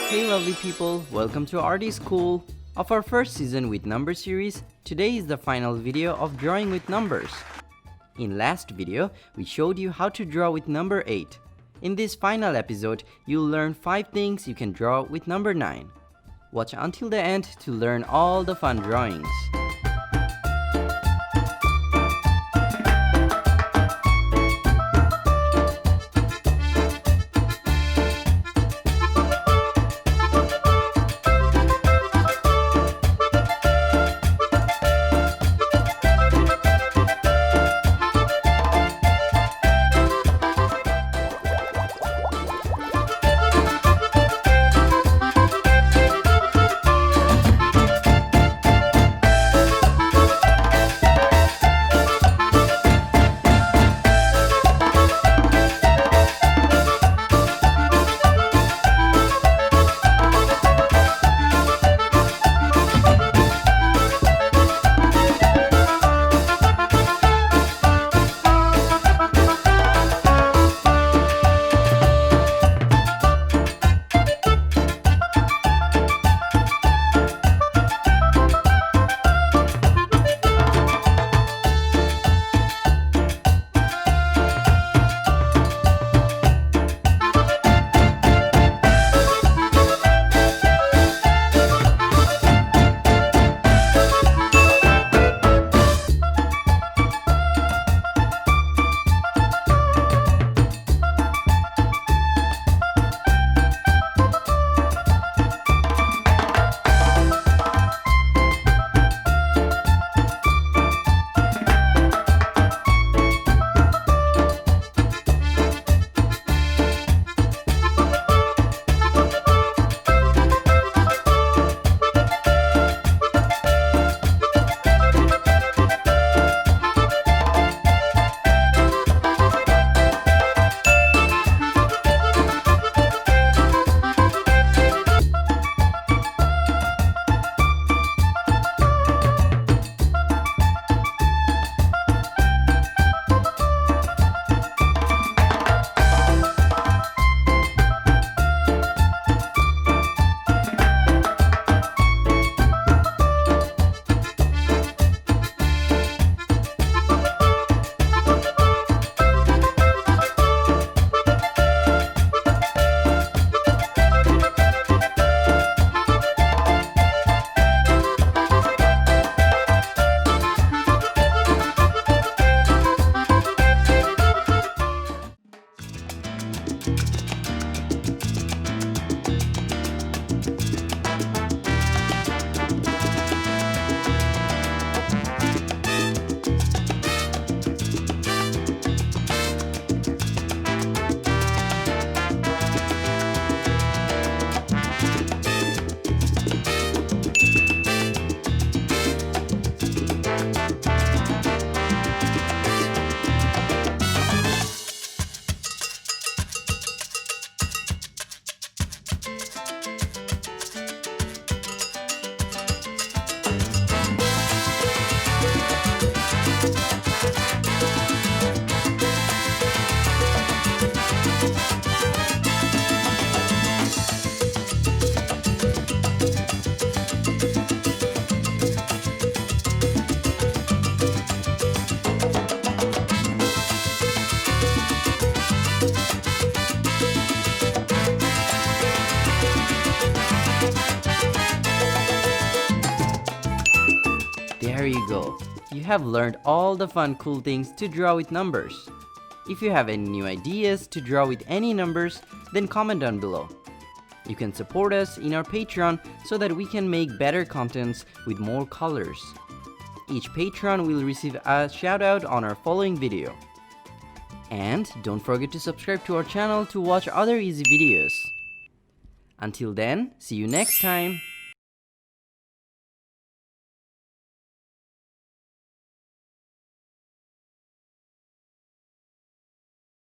Hey lovely people, welcome to ART Iscool. Of our first season with number series, today is the final video of drawing with numbers. In last video, we showed you how to draw with number 8. In this final episode, you'll learn 5 things you can draw with number 9. Watch until the end to learn all the fun drawings. There you go. You have learned all the fun cool things to draw with numbers. If you have any new ideas to draw with any numbers, then comment down below. You can support us in our Patreon so that we can make better contents with more colors. Each patron will receive a shout out on our following video. And don't forget to subscribe to our channel to watch other easy videos. Until then, see you next time.